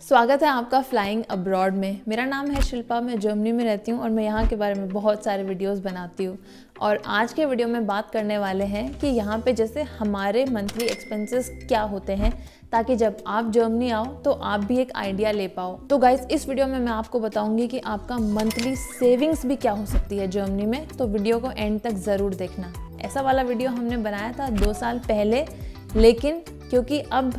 स्वागत है आपका फ्लाइंग अब्रॉड में। मेरा नाम है शिल्पा, मैं जर्मनी में रहती हूँ और मैं यहाँ के बारे में बहुत सारे वीडियोस बनाती हूँ। और आज के वीडियो में बात करने वाले हैं कि यहाँ पे जैसे हमारे मंथली एक्सपेंसेस क्या होते हैं, ताकि जब आप जर्मनी आओ तो आप भी एक आइडिया ले पाओ। तो गाइस, इस वीडियो में मैं आपको बताऊंगी कि आपका मंथली सेविंग्स भी क्या हो सकती है जर्मनी में, तो वीडियो को एंड तक ज़रूर देखना। ऐसा वाला वीडियो हमने बनाया था 2 साल पहले, लेकिन क्योंकि अब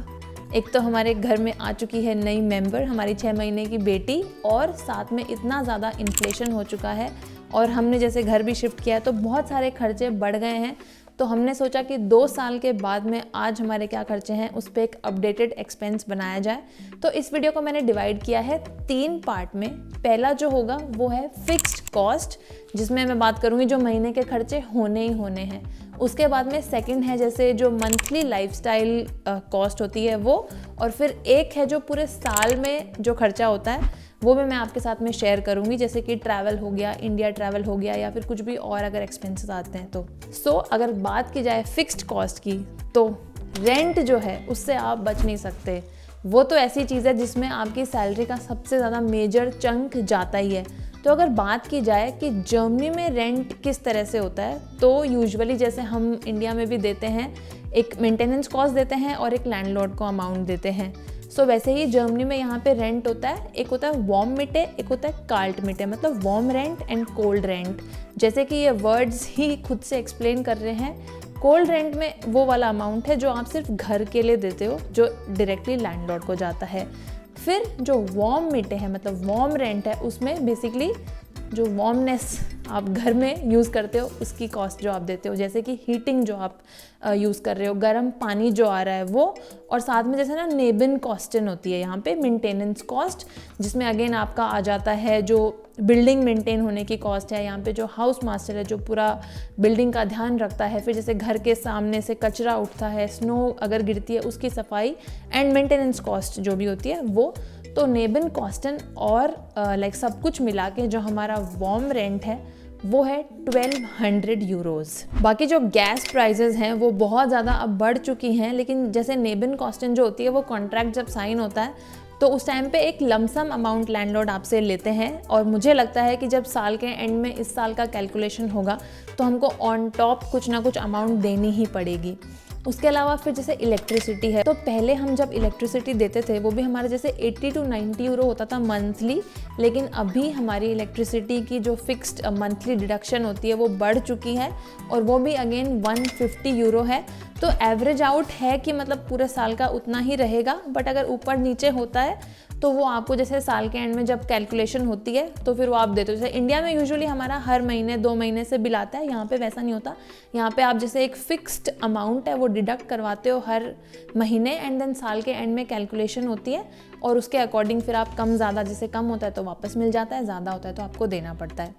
एक तो हमारे घर में आ चुकी है नई मेंबर, हमारी 6 महीने की बेटी, और साथ में इतना ज़्यादा इन्फ्लेशन हो चुका है और हमने जैसे घर भी शिफ्ट किया है तो बहुत सारे खर्चे बढ़ गए हैं। तो हमने सोचा कि 2 साल के बाद में आज हमारे क्या खर्चे हैं उस पर एक अपडेटेड एक्सपेंस बनाया जाए। तो इस वीडियो को मैंने डिवाइड किया है 3 पार्ट में। पहला जो होगा वो है फिक्स्ड कॉस्ट, जिसमें मैं बात करूँगी जो महीने के खर्चे होने ही होने हैं। उसके बाद में सेकंड है जैसे जो मंथली लाइफस्टाइल कॉस्ट होती है वो, और फिर एक है जो पूरे साल में जो खर्चा होता है वो भी मैं आपके साथ में शेयर करूंगी, जैसे कि ट्रैवल हो गया, इंडिया ट्रैवल हो गया, या फिर कुछ भी और अगर एक्सपेंसेस आते हैं तो अगर बात की जाए फिक्स्ड कॉस्ट की, तो रेंट जो है उससे आप बच नहीं सकते। वो तो ऐसी चीज़ है जिसमें आपकी सैलरी का सबसे ज़्यादा मेजर चंक जाता ही है। तो अगर बात की जाए कि जर्मनी में रेंट किस तरह से होता है, तो यूजुअली जैसे हम इंडिया में भी देते हैं, एक मेंटेनेंस कॉस्ट देते हैं और एक लैंडलॉर्ड को अमाउंट देते हैं। सो वैसे ही जर्मनी में यहाँ पे रेंट होता है, एक होता है वार्म मिटे, एक होता है काल्ट मिटे, मतलब warm rent and cold rent. जैसे कि ये वर्ड्स ही खुद से एक्सप्लेन कर रहे हैं। कोल्ड रेंट में वो वाला अमाउंट है जो आप सिर्फ घर के लिए देते हो, जो डायरेक्टली लैंडलॉर्ड को जाता है। फिर जो वार्म मिटे है, मतलब वार्म रेंट है, उसमें बेसिकली जो वार्मनेस आप घर में यूज़ करते हो उसकी कॉस्ट जो आप देते हो, जैसे कि हीटिंग जो आप यूज़ कर रहे हो, गर्म पानी जो आ रहा है वो, और साथ में जैसे ना नेबिन कॉस्टन होती है यहाँ पे मेंटेनेंस कॉस्ट, जिसमें अगेन आपका आ जाता है जो बिल्डिंग मेंटेन होने की कॉस्ट है। यहाँ पे जो हाउस मास्टर है जो पूरा बिल्डिंग का ध्यान रखता है, फिर जैसे घर के सामने से कचरा उठता है, स्नो अगर गिरती है उसकी सफाई, एंड मेंटेनेंस कॉस्ट जो भी होती है वो। तो नेबिन कॉस्टन और लाइक सब कुछ मिला के जो हमारा वार्म रेंट है वो है 1200 यूरोज़। बाकी जो गैस प्राइसेस हैं वो बहुत ज़्यादा अब बढ़ चुकी हैं, लेकिन जैसे नेबिन कॉस्टन जो होती है वो कॉन्ट्रैक्ट जब साइन होता है तो उस टाइम पे एक लमसम अमाउंट लैंडलॉर्ड आपसे लेते हैं, और मुझे लगता है कि जब साल के एंड में इस साल का कैलकुलेशन होगा तो हमको ऑन टॉप कुछ ना कुछ अमाउंट देनी ही पड़ेगी। उसके अलावा फिर जैसे इलेक्ट्रिसिटी है, तो पहले हम जब इलेक्ट्रिसिटी देते थे वो भी हमारे जैसे 80 to 90 यूरो होता था मंथली, लेकिन अभी हमारी इलेक्ट्रिसिटी की जो फिक्स्ड मंथली डिडक्शन होती है वो बढ़ चुकी है, और वो भी अगेन 150 यूरो है। तो एवरेज आउट है कि मतलब पूरे साल का उतना ही रहेगा, बट अगर ऊपर नीचे होता है तो वो आपको जैसे साल के एंड में जब कैलकुलेशन होती है तो फिर वो आप देते हो। जैसे इंडिया में यूजुअली हमारा हर महीने 2 महीने से बिल आता है, यहाँ पे वैसा नहीं होता। यहाँ पे आप जैसे एक फिक्स्ड अमाउंट है वो डिडक्ट करवाते हो हर महीने, एंड देन साल के एंड में कैलकुलेशन होती है, और उसके अकॉर्डिंग फिर आप कम ज़्यादा, जैसे कम होता है तो वापस मिल जाता है, ज़्यादा होता है तो आपको देना पड़ता है।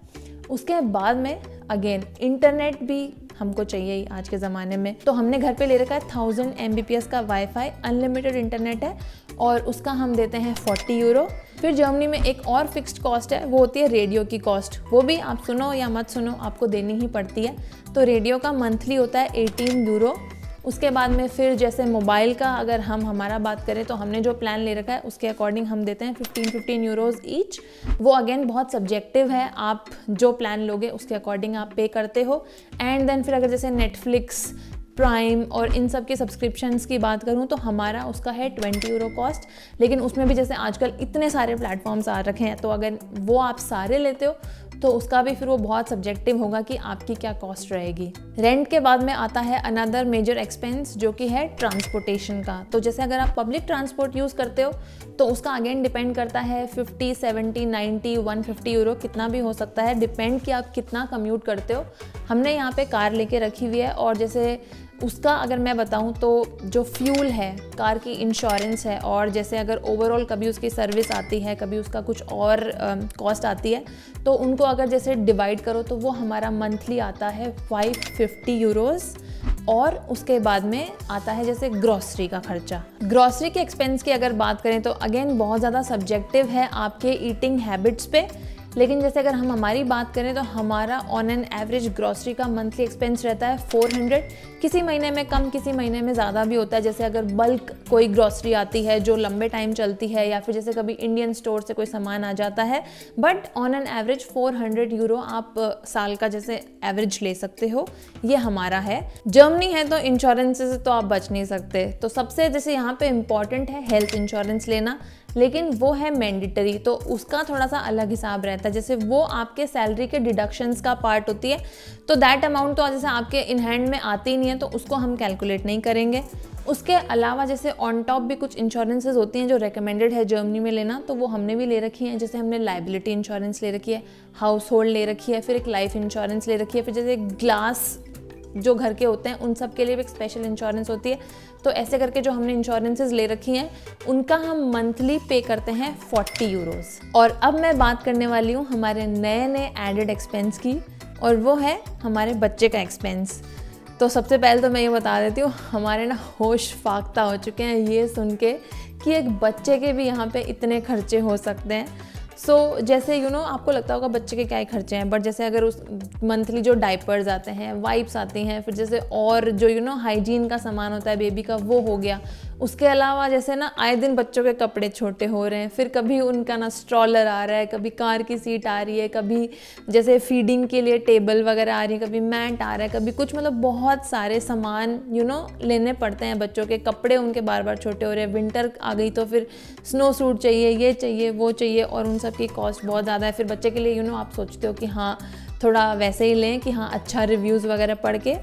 उसके बाद में अगेन इंटरनेट भी हमको चाहिए ही आज के ज़माने में, तो हमने घर पे ले रखा है 1000 Mbps का वाईफाई, अनलिमिटेड इंटरनेट है, और उसका हम देते हैं 40 यूरो। फिर जर्मनी में एक और फिक्स्ड कॉस्ट है, वो होती है रेडियो की कॉस्ट। वो भी आप सुनो या मत सुनो आपको देनी ही पड़ती है। तो रेडियो का मंथली होता है 18 यूरो। उसके बाद में फिर जैसे मोबाइल का अगर हम हमारा बात करें तो हमने जो प्लान ले रखा है उसके अकॉर्डिंग हम देते हैं 15 यूरोज़ ईच। वो अगेन बहुत सब्जेक्टिव है, आप जो प्लान लोगे उसके अकॉर्डिंग आप पे करते हो। एंड देन फिर अगर जैसे नेटफ्लिक्स, प्राइम और इन सब के सब्सक्रिप्शंस की बात करूं तो हमारा उसका है 20 यूरो कॉस्ट, लेकिन उसमें भी जैसे आजकल इतने सारे प्लेटफॉर्म्स आ रखे हैं, तो अगर वो आप सारे लेते हो तो उसका भी फिर वो बहुत सब्जेक्टिव होगा कि आपकी क्या कॉस्ट रहेगी। रेंट के बाद में आता है अनदर मेजर एक्सपेंस जो कि है ट्रांसपोर्टेशन का। तो जैसे अगर आप पब्लिक ट्रांसपोर्ट यूज़ करते हो तो उसका अगेन डिपेंड करता है 50, 70, 90, 150 यूरो, कितना भी हो सकता है, डिपेंड कि आप कितना कम्यूट करते हो। हमने यहाँ पे कार लेके रखी हुई है, और जैसे उसका अगर मैं बताऊं तो जो फ्यूल है, कार की इंश्योरेंस है, और जैसे अगर ओवरऑल कभी उसकी सर्विस आती है, कभी उसका कुछ और कॉस्ट आती है, तो उनको अगर जैसे डिवाइड करो तो वो हमारा मंथली आता है 550 यूरोज़। और उसके बाद में आता है जैसे ग्रॉसरी का खर्चा। ग्रॉसरी के एक्सपेंस की अगर बात करें तो अगेन बहुत ज़्यादा सब्जेक्टिव है आपके ईटिंग हैबिट्स पे, लेकिन जैसे अगर हम हमारी बात करें तो हमारा ऑन एन एवरेज ग्रॉसरी का मंथली एक्सपेंस रहता है 400। किसी महीने में कम, किसी महीने में ज़्यादा भी होता है। जैसे अगर बल्क कोई ग्रॉसरी आती है जो लंबे टाइम चलती है, या फिर जैसे कभी इंडियन स्टोर से कोई सामान आ जाता है, but on an average 400 euro आप साल का जैसे एवरेज ले सकते हो, ये हमारा है। जर्मनी है तो इंश्योरेंस से तो आप बच नहीं सकते। तो सबसे जैसे यहाँ पे इम्पॉर्टेंट है हेल्थ इंश्योरेंस लेना, लेकिन वो है मैंडेटरी, तो उसका थोड़ा सा अलग हिसाब रहता है। जैसे वो आपके सैलरी के डिडक्शंस का पार्ट होती है, तो दैट अमाउंट तो जैसे आपके इन हैंड में आती नहीं है, तो उसको हम कैलकुलेट नहीं करेंगे। उसके अलावा जैसे ऑन टॉप भी कुछ इंश्योरेंसेज होती हैं जो रिकमेंडेड है जर्मनी में लेना, तो वो हमने भी ले रखी हैं। जैसे हमने लाइबिलिटी इंश्योरेंस ले रखी है, हाउस होल्ड ले रखी है, फिर एक लाइफ इंश्योरेंस ले रखी है, फिर जैसे ग्लास जो घर के होते हैं उन सब के लिए भी एक स्पेशल इंश्योरेंस होती है। तो ऐसे करके जो हमने इंश्योरेंसेज ले रखी हैं उनका हम मंथली पे करते हैं 40 यूरोज़। और अब मैं बात करने वाली हूँ हमारे नए नए एडेड एक्सपेंस की, और वो है हमारे बच्चे का एक्सपेंस। तो सबसे पहले तो मैं ये बता देती हूँ, हमारे ना होश फाख्ता हो चुके हैं ये सुन के कि एक बच्चे के भी यहाँ पे इतने खर्चे हो सकते हैं। जैसे आपको लगता होगा बच्चे के क्या ही खर्चे हैं, बट जैसे अगर उस मंथली जो डाइपर्स आते हैं, वाइप्स आती हैं, फिर जैसे और जो हाइजीन का सामान होता है बेबी का, वो हो गया। उसके अलावा जैसे ना आए दिन बच्चों के कपड़े छोटे हो रहे हैं, फिर कभी उनका ना स्ट्रॉलर आ रहा है, कभी कार की सीट आ रही है, कभी जैसे फीडिंग के लिए टेबल वगैरह आ रही है, कभी मैट आ रहा है, कभी कुछ, मतलब बहुत सारे सामान लेने पड़ते हैं। बच्चों के कपड़े उनके बार बार छोटे हो रहे हैं, विंटर आ गई तो फिर स्नो सूट चाहिए, ये चाहिए, वो चाहिए, और उन सब की कॉस्ट बहुत ज़्यादा है। फिर बच्चे के लिए आप सोचते हो कि हाँ थोड़ा वैसे ही लें कि हाँ अच्छा रिव्यूज़ वगैरह पढ़ के।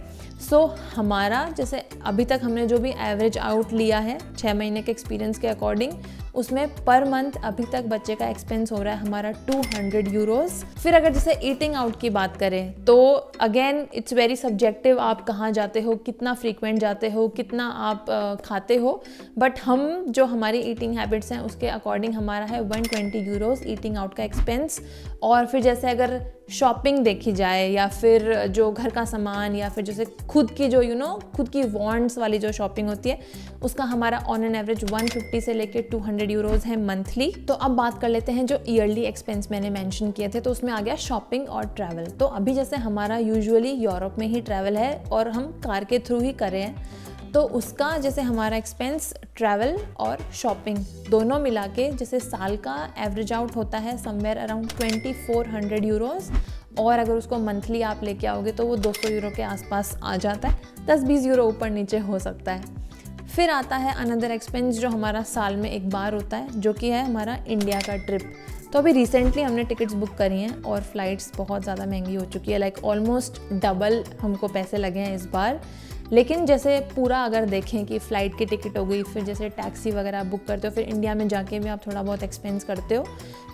हमारा जैसे अभी तक हमने जो भी एवरेज आउट लिया है 6 महीने के एक्सपीरियंस के अकॉर्डिंग, उसमें पर मंथ अभी तक बच्चे का एक्सपेंस हो रहा है हमारा 200 यूरोज़। फिर अगर जैसे ईटिंग आउट की बात करें तो अगेन इट्स वेरी सब्जेक्टिव, आप कहाँ जाते हो, कितना फ्रीक्वेंट जाते हो, कितना आप खाते हो, बट हम जो हमारी ईटिंग हैबिट्स हैं उसके अकॉर्डिंग हमारा है 120 यूरोज़ ईटिंग आउट का एक्सपेंस। और फिर जैसे अगर शॉपिंग देखी जाए, या फिर जो घर का सामान, या फिर जैसे खुद की जो खुद की वांट्स वाली जो शॉपिंग होती है, उसका हमारा ऑन एन एवरेज 150 से लेके 200 यूरोज़ है मंथली। तो अब बात कर लेते हैं जो ईयरली एक्सपेंस मैंने मेंशन किए थे, तो उसमें आ गया शॉपिंग और ट्रैवल। तो अभी जैसे हमारा यूजुअली यूरोप में ही ट्रैवल है और हम कार के थ्रू ही कर रहे हैं, तो उसका जैसे हमारा एक्सपेंस ट्रैवल और शॉपिंग दोनों मिला के जैसे साल का एवरेज आउट होता है समवेयर अराउंड 2400 यूरोज़। और अगर उसको मंथली आप लेके आओगे तो वो 200 यूरो के आसपास आ जाता है, 10-20 यूरो ऊपर नीचे हो सकता है। फिर आता है अनदर एक्सपेंस जो हमारा साल में एक बार होता है, जो कि है हमारा इंडिया का ट्रिप। तो अभी रिसेंटली हमने टिकट्स बुक करी हैं और फ्लाइट्स बहुत ज़्यादा महंगी हो चुकी है, लाइक ऑलमोस्ट डबल हमको पैसे लगे हैं इस बार। लेकिन जैसे पूरा अगर देखें कि फ़्लाइट की टिकट हो गई, फिर जैसे टैक्सी वगैरह बुक करते हो, फिर इंडिया में जाके भी आप थोड़ा बहुत एक्सपेंस करते हो,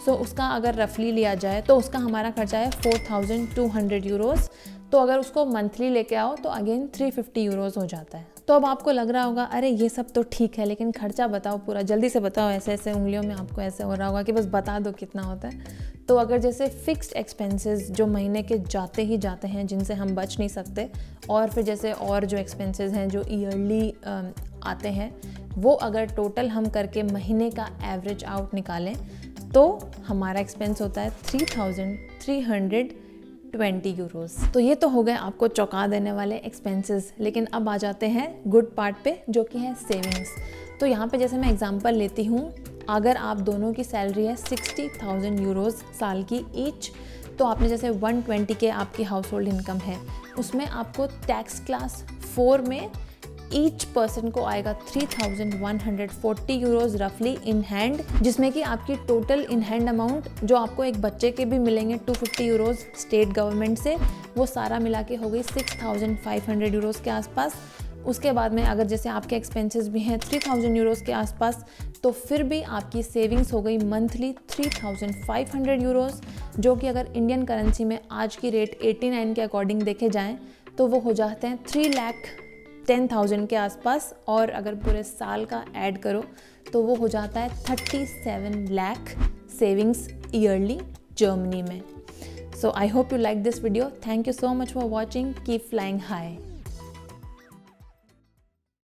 सो उसका अगर रफली लिया जाए तो उसका हमारा खर्चा है 4200 यूरोज़। तो अगर उसको मंथली लेके आओ तो अगेन 350 यूरोज़ हो जाता है। तो अब आपको लग रहा होगा अरे ये सब तो ठीक है, लेकिन खर्चा बताओ पूरा, जल्दी से बताओ, ऐसे ऐसे उंगलियों में आपको ऐसे हो रहा होगा कि बस बता दो कितना होता है। तो अगर जैसे फिक्स्ड एक्सपेंसेस जो महीने के जाते ही जाते हैं, जिनसे हम बच नहीं सकते, और फिर जैसे और जो एक्सपेंसेस हैं जो ईयरली आते हैं, वो अगर टोटल हम करके महीने का एवरेज आउट निकालें तो हमारा एक्सपेंस होता है 3320 यूरोज़। तो ये तो हो गए आपको चौंका देने वाले एक्सपेंसेस। लेकिन अब आ जाते हैं गुड पार्ट पे, जो कि है सेविंग्स। तो यहाँ पे जैसे मैं एग्जांपल लेती हूँ, अगर आप दोनों की सैलरी है 60,000 यूरोज़ साल की ईच, तो आपने जैसे 120 के आपकी हाउस होल्ड इनकम है, उसमें आपको टैक्स क्लास 4 में ईच पर्सन को आएगा 3140 यूरोज़ रफली इन हैंड, जिसमें कि आपकी टोटल इन हैंड अमाउंट जो आपको एक बच्चे के भी मिलेंगे 250 यूरोज़ स्टेट गवर्नमेंट से, वो सारा मिला के हो गई 6500 यूरोज़ के आसपास। उसके बाद में अगर जैसे आपके एक्सपेंसेस भी हैं 3000 यूरोज़ के आसपास, तो फिर भी आपकी सेविंग्स हो गई मंथली 3500 यूरोज़, जो कि अगर इंडियन करेंसी में आज की रेट 89 के अकॉर्डिंग देखे जाएँ तो वो हो जाते हैं 3,10,000 के आसपास। और अगर पूरे साल का ऐड करो तो वो हो जाता है 37 लाख सेविंग्स ईयरली जर्मनी में। So I hope you like this video. Thank you so much for watching. Keep flying high.